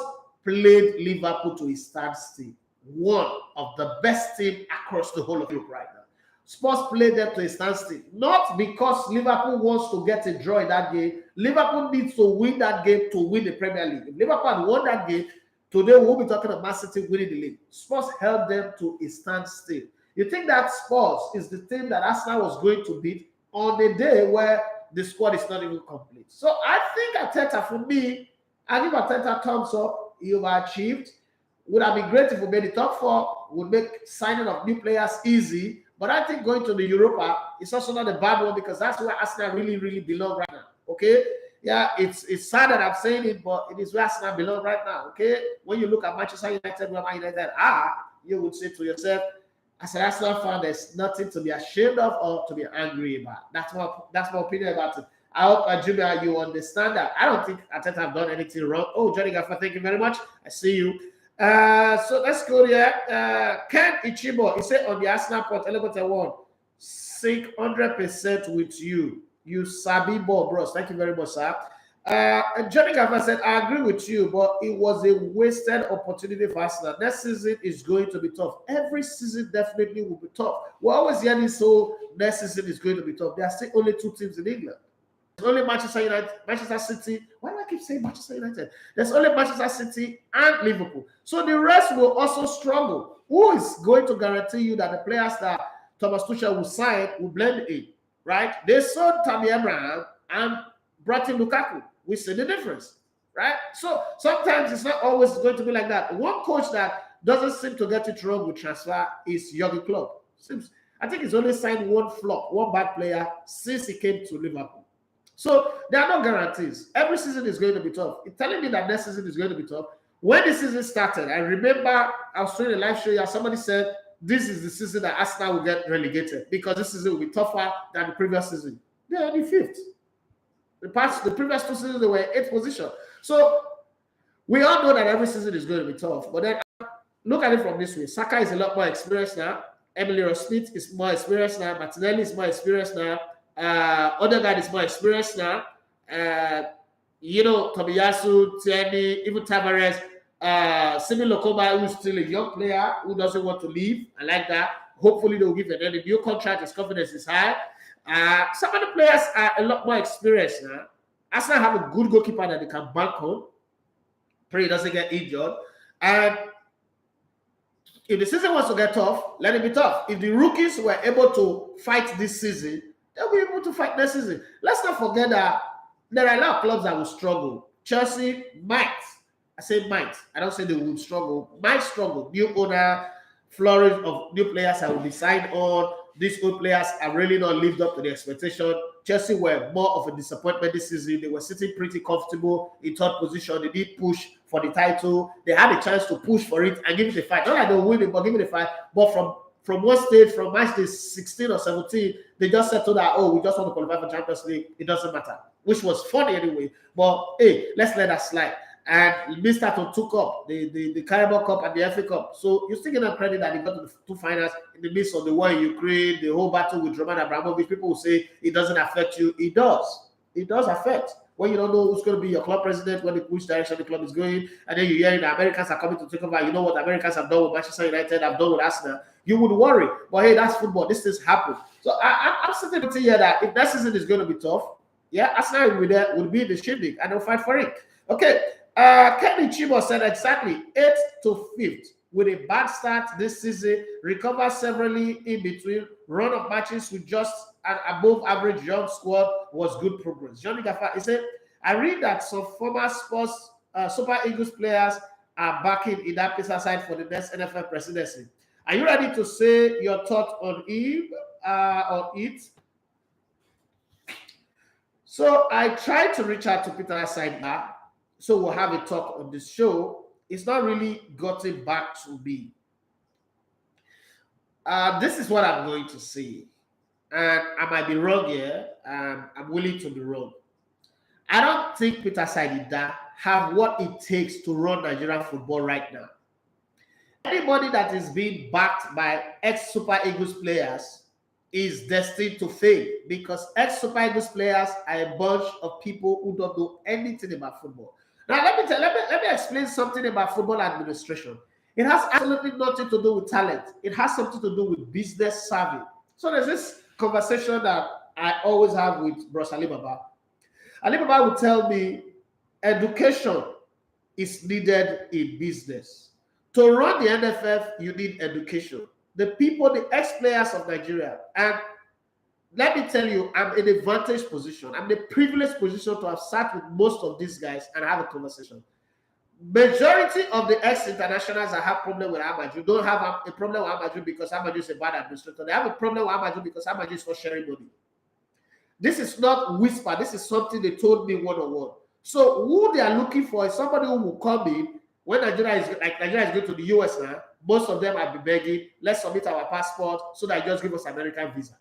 G: played Liverpool to a standstill. One of the best teams across the whole of Europe right now. Spurs played them to a standstill. Not because Liverpool wants to get a draw in that game. Liverpool needs to win that game to win the Premier League. If Liverpool had won that game, today we'll be talking about Man City winning the league. Spurs held them to a standstill. You think that Spurs is the team that Arsenal was going to beat on a day where the squad is not even complete? So I think Arteta, for me, I give Arteta thumbs up. He overachieved. Would have been great if we made the top 4. Would make signing of new players easy. But I think going to the Europa is also not a bad one because that's where Arsenal really, really belong right now. Okay? Yeah, it's sad that I'm saying it, but it is where Arsenal belong right now. Okay? When you look at Manchester United, where Man United are, you would say to yourself, as an Arsenal fan, there's nothing to be ashamed of or to be angry about. That's my opinion about it. I hope, Junior, you understand that. I don't think Arteta have done anything wrong. Oh, Johnny Gaffer, thank you very much. I see you. So let's go there. Ken Ichibo, he said on the Arsenal point, Elevator 1, sync 100% with you. You sabi ball, bros. Thank you very much, sir. And Johnny Gaffer said, I agree with you, but it was a wasted opportunity for Arsenal. Next season is going to be tough. Every season definitely will be tough. We're always hearing so next season is going to be tough. There are still only 2 teams in England. There's only Manchester United, Manchester City. Why do I keep saying Manchester United? There's only Manchester City and Liverpool. So the rest will also struggle. Who is going to guarantee you that the players that Thomas Tuchel will sign will blend in, right? They sold Tammy Abraham and brought in Lukaku. We see the difference, right? So sometimes it's not always going to be like that. One coach that doesn't seem to get it wrong with transfer is Jurgen Klopp. I think he's only signed one flop, one bad player since he came to Liverpool. So there are no guarantees. Every season is going to be tough. It's telling me that next season is going to be tough. When the season started, I remember I was doing a live show here. Somebody said, this is the season that Arsenal will get relegated because this season will be tougher than the previous season. They are in 5th. The previous 2 seasons, they were in 8th position. So we all know that every season is going to be tough. But then look at it from this way. Saka is a lot more experienced now. Emily Smith is more experienced now. Martinelli is more experienced now. Odegaard is more experienced now. You know, Tomiyasu, Tierney, even Tavares. Simi Lokoma, who's still a young player who doesn't want to leave. I like that. Hopefully they'll give it. A new contract. His confidence is high. Some of the players are a lot more experienced now. Arsenal have a good goalkeeper that they can bank on. Pray he doesn't get injured. And if the season wants to get tough, let it be tough. If the rookies were able to fight this season, they'll be able to fight next season. Let's not forget that there are a lot of clubs that will struggle. Chelsea might. I say might. I don't say they would struggle. Might struggle. New owner, flourish of new players that will be signed on. These old players are really not lived up to the expectation. Chelsea were more of a disappointment this season. They were sitting pretty comfortable in third position. They did push for the title. They had a chance to push for it and give it a fight. Not like they'll win it, but give it a fight. But from one stage, from match day 16 or 17, they just settled that, oh, we just want to qualify for Champions League. It doesn't matter. Which was funny anyway. But hey, let's let that slide. And Mr. took up the Carabao Cup and the FA Cup. So you still get them credit that they got to the two finals in the midst of the war in Ukraine, the whole battle with Roman Abramovich. People will say it doesn't affect you. It does. It does affect. When you don't know who's going to be your club president, which direction the club is going, and then you hear the Americans are coming to take over. You know what the Americans have done with Manchester United, have done with Arsenal. You would worry. But hey, that's football. This things happen. So I'm sitting here that if that season is going to be tough, yeah, Arsenal will be in the shindig and they'll fight for it. Okay. Kenny Chibo said exactly 8th to 5th with a bad start this season, recover severally in between run of matches with just an above average young squad was good progress. Johnny Gaffa, he said, I read that some former Spurs Super Eagles players are backing in that pizza side for the next NFL presidency. Are you ready to say your thought on him, on it? So I tried to reach out to Peter Side. So we'll have a talk on this show. It's not really gotten back to me. This is what I'm going to say. And I might be wrong here. I'm willing to be wrong. I don't think Peter Saidida have what it takes to run Nigerian football right now. Anybody that is being backed by ex-Super Eagles players is destined to fail because ex-Super Eagles players are a bunch of people who don't know anything about football. Now, let me explain something about football administration. It has absolutely nothing to do with talent. It has something to do with business savvy. So there's this conversation that I always have with Bros Alibaba. Alibaba will tell me education is needed in business. To run the NFF, you need education. The people, the ex-players of Nigeria, and let me tell you, I'm in a vantage position. I'm in a privileged position to have sat with most of these guys and have a conversation. Majority of the ex-internationals that have problem with Amaju don't have a problem with Amaju because Amaju is a bad administrator. They have a problem with Amaju because Amaju is not sharing money. This is not whisper. This is something they told me one-on-one. So who they are looking for is somebody who will come in when Nigeria is going to the US now. Most of them have been begging, let's submit our passport so that just give us American visa.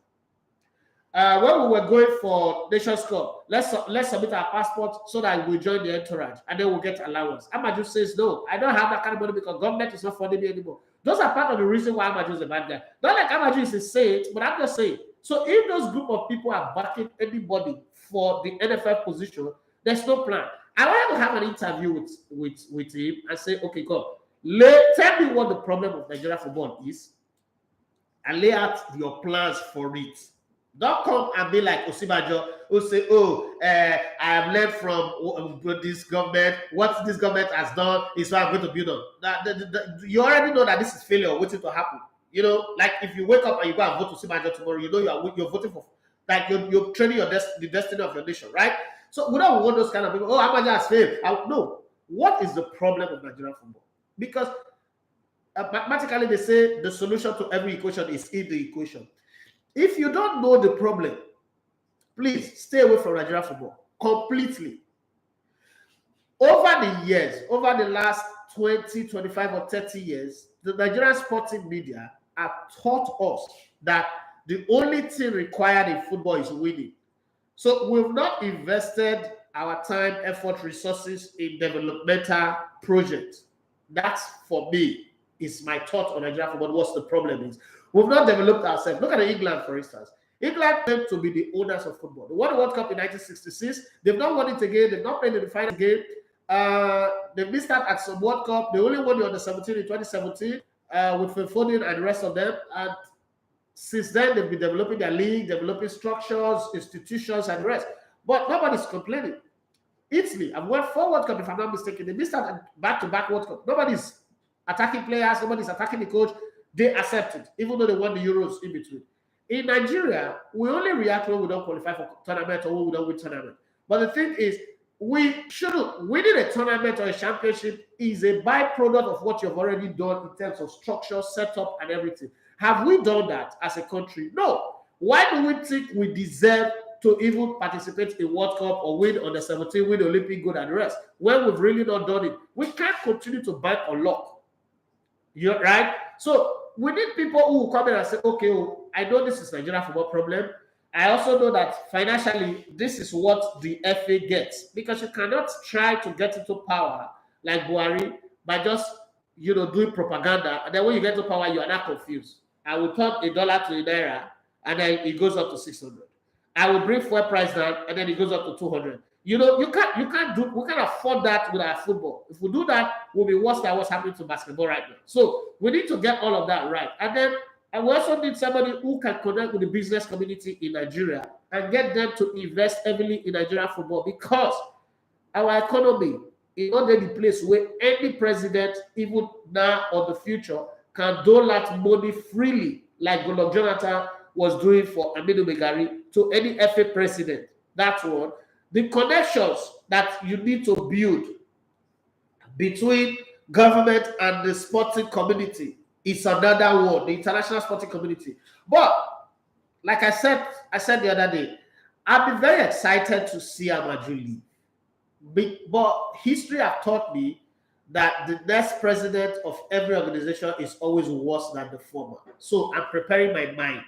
G: When we were going for Nations Cup, let's submit our passport so that we join the entourage and then we'll get allowance. Amaju says, no, I don't have that kind of money because government is not funding me anymore. Those are part of the reason why Amaju is a bad guy. Not like Amaju is a saint, but I'm just saying. So if those group of people are backing anybody for the NFL position, there's no plan. I want to have an interview with him and say, okay, come, tell me what the problem of Nigeria football is and lay out your plans for it. Don't come and be like Osibajo who say, oh, I have learned from this government. What this government has done is what I'm going to build on. You already know that this is failure waiting to happen. You know, like if you wake up and you go and vote Osibajo tomorrow, you know you're voting for, like you're training the destiny of your nation, right? So we don't want those kind of people, oh, Amaja has failed. No. What is the problem of Nigerian football? Because mathematically they say the solution to every equation is in the equation. If you don't know the problem, please stay away from Nigerian football completely. Over the years, over the last 20, 25 or 30 years, the Nigerian sporting media have taught us that the only thing required in football is winning. So we've not invested our time, effort, resources in developmental projects. That's, for me, is my thought on Nigerian football. What's the problem is? We've not developed ourselves. Look at England, for instance. England claimed to be the owners of football. They won the World Cup in 1966. They've not won it again. They've not played in the final game. They missed out at some World Cup. They only won the under-17 in 2017 with Foden and the rest of them. And since then, they've been developing their league, developing structures, institutions, and the rest. But nobody's complaining. Italy have won 4 World Cup, if I'm not mistaken. They missed out back-to-back World Cup. Nobody's attacking players. Nobody's attacking the coach. They accept it, even though they won the Euros in between. In Nigeria, we only react when we don't qualify for tournament or when we don't win tournament. But the thing is, we shouldn't. Winning a tournament or a championship is a byproduct of what you've already done in terms of structure, setup, and everything. Have we done that as a country? No. Why do we think we deserve to even participate in World Cup or win under 17, win Olympic gold and the rest when we've really not done it? We can't continue to bank on luck. You're right. So we need people who will come in and say, okay, I know this is Nigeria football problem. I also know that financially, this is what the FA gets, because you cannot try to get into power like Buhari by just, doing propaganda. And then when you get to power, you are not confused. I will turn $1 to a naira, and then it goes up to 600. I will bring fuel price down, and then it goes up to 200. We can't afford that with our football. If we do that, we'll be worse than what's happening to basketball right now. So we need to get all of that right. And then we also need somebody who can connect with the business community in Nigeria and get them to invest heavily in Nigerian football, because our economy is not the place where any president, even now or the future, can dole out money freely like Goodluck Jonathan was doing for Aminu Megari to any FA president. That's one. The connections that you need to build between government and the sporting community is another one, the international sporting community. But like I said the other day, I've been very excited to see Madrid leave. But history have taught me that the next president of every organization is always worse than the former. So I'm preparing my mind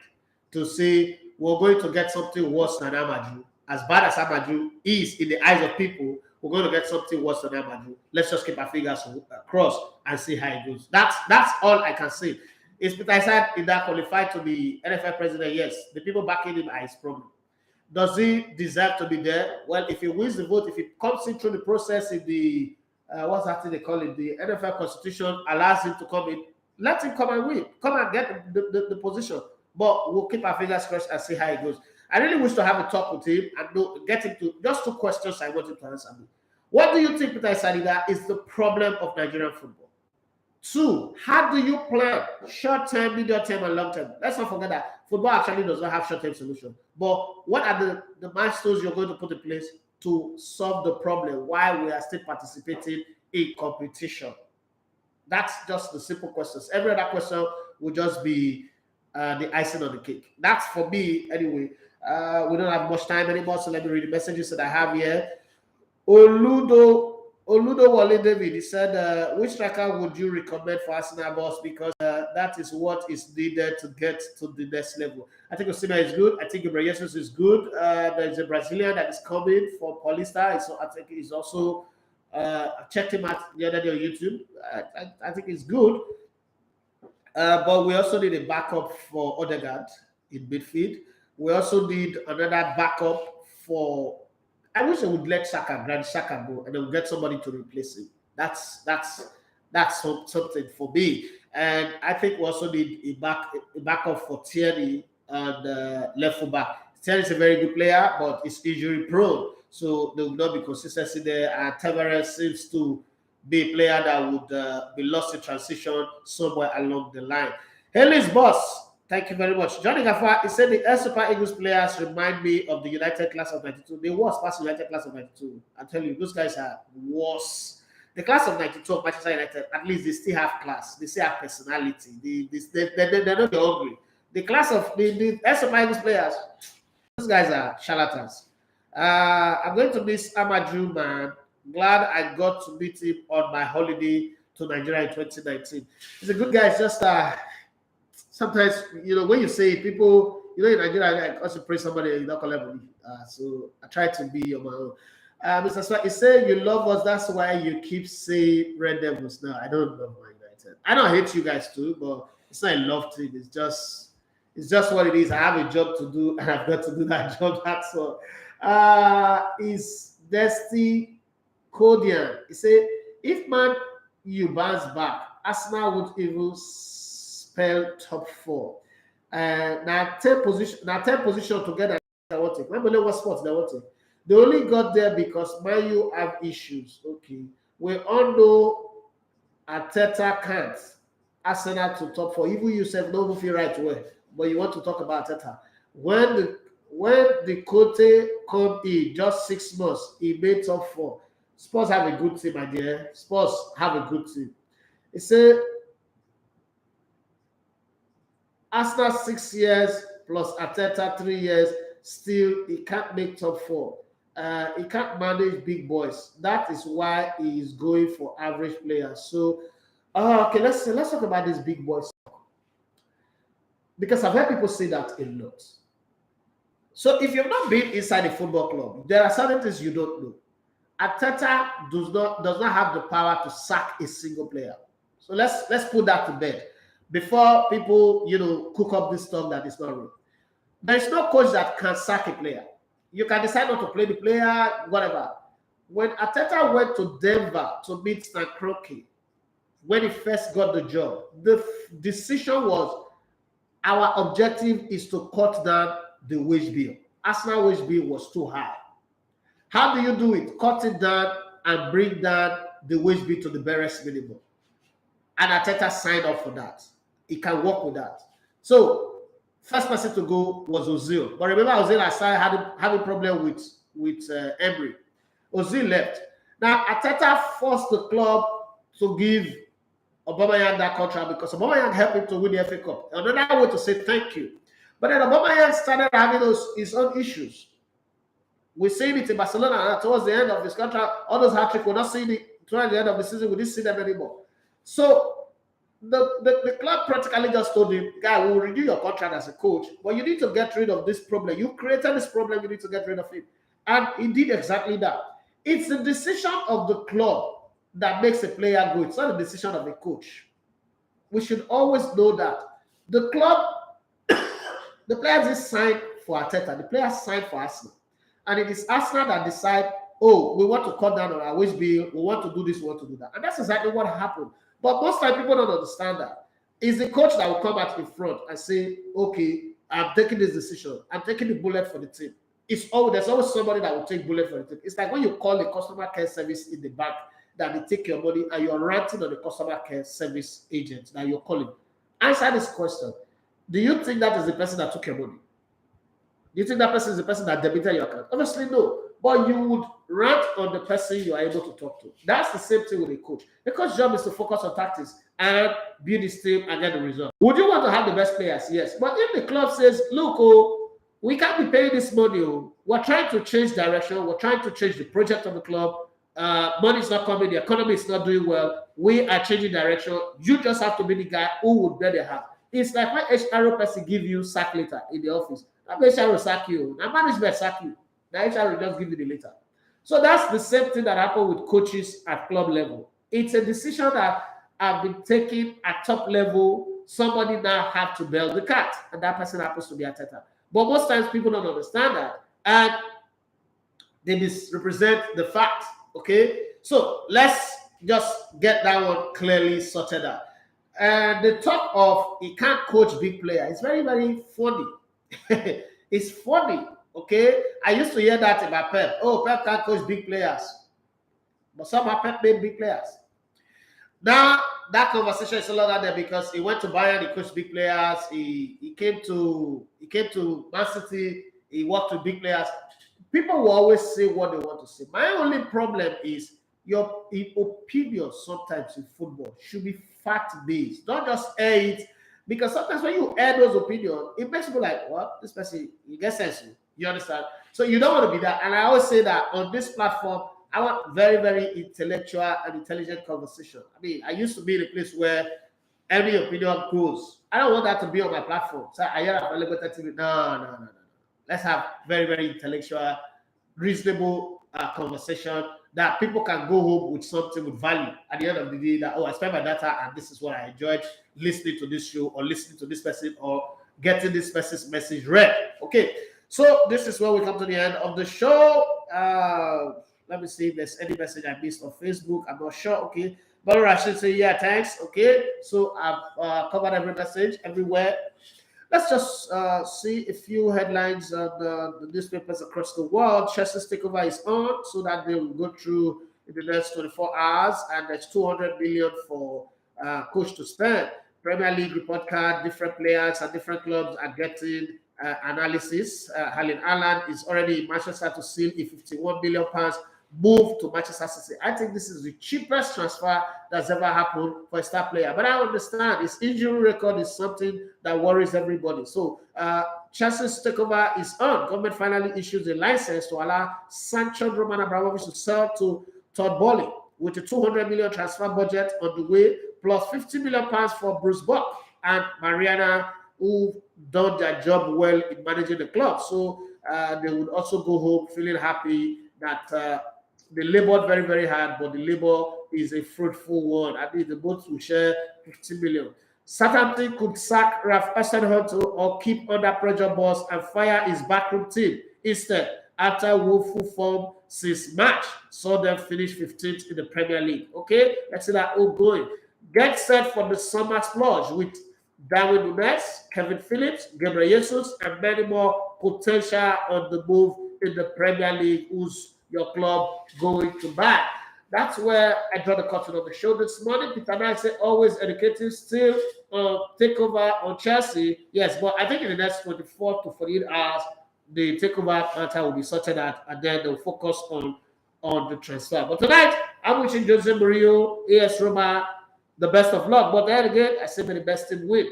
G: to say we're going to get something worse than Amadou. As bad as Amadou is in the eyes of people, we're going to get something worse than Amadou. Let's just keep our fingers crossed and see how it goes. That's all I can say. Is Peter Isaac in that qualified to be NFL president? Yes. The people backing him are his problem. Does he deserve to be there? Well, if he wins the vote, if he comes in through the process in the what's that thing they call it? The NFL Constitution allows him to come in. Let him come and win. Come and get the position. But we'll keep our fingers crossed and see how it goes. I really wish to have a talk with him and get him to just 2 questions I want him to answer me. What do you think, Peter Isadida, is the problem of Nigerian football? 2, how do you plan short-term, medium-term, and long-term? Let's not forget that football actually does not have short-term solution. But what are the milestones you're going to put in place to solve the problem while we are still participating in competition? That's just the simple questions. Every other question will just be the icing on the cake. That's for me anyway. We don't have much time anymore, so let me read the messages that I have here. Oludo Wale David, he said, which striker would you recommend for Arsenal boss? Because that is what is needed to get to the next level. I think Osimhen is good. I think Gabriel Jesus is good. There's a Brazilian that is coming for Paulista. So I think he's also, I checked him out the other day on YouTube. I think he's good. But we also need a backup for Odegaard in midfield. We also need another backup for. I wish I would let Grand Saka go, and then we'll get somebody to replace him. That's something for me. And I think we also need a backup for Tierney and left full back. Tierney is a very good player, but it's injury prone, so there will not be consistency there. And Tavares seems to be a player that would be lost in transition somewhere along the line. Haley's boss, thank you very much. Johnny Gaffa, he said the Super Eagles players remind me of the United class of 92. They was past United class of 92. I tell you, those guys are worse. The class of 92 of Manchester United, at least they still have class. They still have personality. They're not hungry. The class of the Super Eagles players, those guys are charlatans. I'm going to miss Amadou, man. Glad I got to meet him on my holiday to Nigeria in 2019. He's a good guy. It's just sometimes, when you say it, people, in Nigeria, I also praise somebody, you don't call them. So I try to be on my own. Mr. Swag, you say you love us, that's why you keep saying Red Devils. No, I don't love Man United. I don't hate you guys too, but it's not a love thing. It's just what it is. I have a job to do, and I've got to do that job. That's all. Is Destiny Kounde, he said, if Man U bounce back, Arsenal would even spell top 4. Now 10 position together. What sport they want to? They only got there because Man U have issues. Okay, we all know Arteta can't Arsenal to top 4. Even you said no movie right away, but you want to talk about Arteta. When the Kounde come in just 6 months, he made top 4. Spurs have a good team, my dear. Spurs have a good team. He said Arsenal 6 years plus Arteta 3 years, still he can't make top 4. He can't manage big boys. That is why he is going for average players. So, okay, let's talk about these big boys, because I've heard people say that a lot. So, if you've not been inside a football club, there are certain things you don't know. Arteta does not have the power to sack a single player. So let's put that to bed before people cook up this stuff that is not real. There is no coach that can sack a player. You can decide not to play the player, whatever. When Arteta went to Denver to meet Stan Kroenke, when he first got the job, the decision was our objective is to cut down the wage bill. Arsenal wage bill was too high. How do you do it? Cut it down and bring down the wage bill to the barest minimum. And Arteta signed up for that. He can work with that. So, first person to go was Ozil. But remember, Ozil started having a problem with Emery. Ozil left. Now, Arteta forced the club to give Aubameyang that contract because Aubameyang helped him to win the FA Cup. Another way to say thank you. But then Aubameyang started having his own issues. We're seeing it in Barcelona towards the end of this contract. All those hat-tricks, we're not seeing it towards the end of the season. We didn't see them anymore. So the club practically just told him, guy, we'll renew your contract as a coach, but you need to get rid of this problem. You created this problem, you need to get rid of it. And he did exactly that. It's the decision of the club that makes a player go. It's not a decision of a coach. We should always know that. The club, the players is signed for Arteta. The players signed for Arsenal. And it is Arsenal that decide, oh, we want to cut down on our wage bill, we want to do this, we want to do that. And that's exactly what happened. But most time people don't understand that. It's the coach that will come out in front and say, okay, I'm taking this decision. I'm taking the bullet for the team. There's always somebody that will take bullet for the team. It's like when you call the customer care service in the bank that they take your money and you're ranting on the customer care service agent that you're calling. Answer this question. Do you think that is the person that took your money? Do you think that person is the person that debited your account? Obviously, no. But you would rant on the person you are able to talk to. That's the same thing with a coach. The coach's job is to focus on tactics and build his team and get the result. Would you want to have the best players? Yes. But if the club says, look, we can't be paying this money. We're trying to change direction. We're trying to change the project of the club. Money is not coming. The economy is not doing well. We are changing direction. You just have to be the guy who would bear the hat. It's like when HR person give you sack letter in the office. Now HR will sack you. Now management sack you. Now HR will just give you the letter. So that's the same thing that happened with coaches at club level. It's a decision that have been taken at top level. Somebody now have to bail the cat, and that person happens to be Arteta. But most times people don't understand that, and they misrepresent the fact. Okay, so let's just get that one clearly sorted out. And the talk of he can't coach big player is very, very funny. It's funny, okay? I used to hear that about Pep. Oh, Pep can't coach big players. But somehow Pep made big players. Now, that conversation is no longer there because he went to Bayern, he coached big players. He came to Man City, he worked with big players. People will always say what they want to say. My only problem is your opinion sometimes in football should be fact-based. Don't just air it. Because sometimes when you air those opinions, it makes people like, what? This person, you get sense. You understand? So you don't want to be that. And I always say that on this platform, I want very, very intellectual and intelligent conversation. I mean, I used to be in a place where every opinion goes. I don't want that to be on my platform. So I hear available TV. No. Let's have very, very intellectual, reasonable conversation that people can go home with something with value at the end of the day that, oh, I spent my data and this is what I enjoyed listening to this show or listening to this person or getting this person's message read. Okay, so this is where we come to the end of the show. Let me see if there's any message I missed on Facebook. I'm not sure. Okay. But I should say, yeah, thanks. Okay. So I've covered every message everywhere. Let's just see a few headlines on the newspapers across the world. Chelsea's takeover is on, so that they will go through in the next 24 hours, and there's 200 million for coach to spend. Premier League report card, different players and different clubs are getting analysis. Erling Haaland is already in Manchester to seal a £51 million move to Manchester City. I think this is the cheapest transfer that's ever happened for a star player. But I understand his injury record is something that worries everybody. So Chelsea's takeover is on. Government finally issues a license to allow Sancho Roman Abramovich to sell to Todd Boehly with a 200 million transfer budget on the way, plus 50 million pounds for Bruce Buck and Mariana, who done their job well in managing the club. So they would also go home feeling happy that they labored very, very hard, but the labor is a fruitful one. I think the both will share 50 million. Southampton could sack Ralph Hasenhuttl or keep under pressure boss and fire his backroom team instead after woeful form since March. Saw them finish 15th in the Premier League. Okay, let's see that all going. Get set for the summer splurge with Darwin Núñez, Kevin Phillips, Gabriel Jesus, and many more potential on the move in the Premier League. Who's your club going to buy? That's where I draw the curtain on the show this morning. Peter Knight said always educative, still takeover on Chelsea. Yes, but I think in the next 24 to 48 hours, the takeover matter will be sorted out, and then they'll focus on the transfer. But tonight, I'm wishing Jose Mourinho, AS Roma, the best of luck. But then again, I say may the best team win.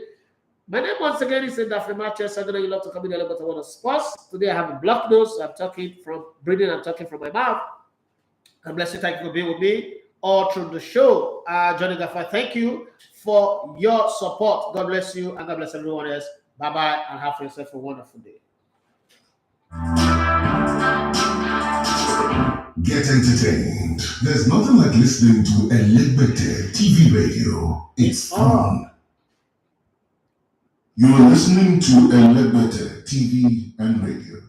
G: My name once again is Raphinha Matthews. I know you love to come in a little bit of sports. Today I have a block nose, so I'm talking from breathing, I'm talking from my mouth. God bless you. Thank you for being with me all through the show. Johnny Gaffer, thank you for your support. God bless you, and God bless everyone else. Bye-bye, and have yourself a wonderful day.
A: Get entertained. There's nothing like listening to Elegbete TV radio. It's fun. You are listening to Elegbete TV and radio.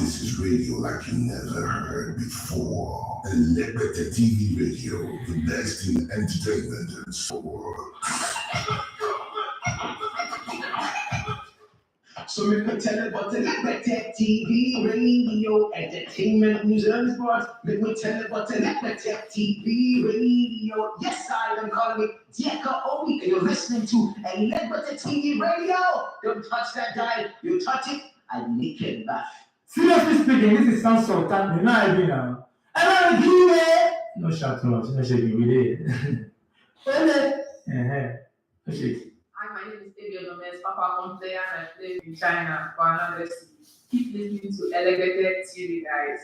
A: This is radio like you never heard before. Elegbete TV radio, the best in entertainment and sport.
D: So we could tell about the Telegraph TV, radio, entertainment, news and sports. We could tell about the Telegraph TV, radio. Yes, I am calling it Dieka Obi, and you're listening to Telegraph TV radio. Don't touch that dial. You touch it, I make it laugh.
B: Seriously speaking, this is some sort of you know I do now. I don't give it. No shout out, no shaking with it. No shake.
H: Hi, my name is Gabriel Jesus. Papa come player and I play in China for another city. Keep listening to Elevated TV, guys.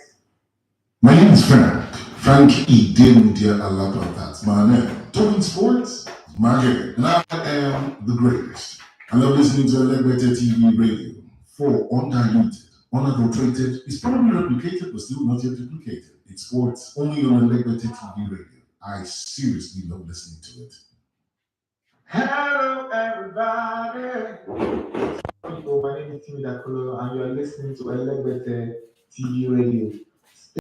A: My name is Frank E. Demudia Alaba. That's my name. Talking sports, my game. And I am the greatest. I love listening to Elegbete TV radio for undiluted, unadulterated. It's probably replicated, but still not yet duplicated. It's sports only on Elegbete TV radio. I seriously love listening to it.
B: Hello, everybody. My name is Timmy Dakolo, and you are listening to Elegbete TV Radio.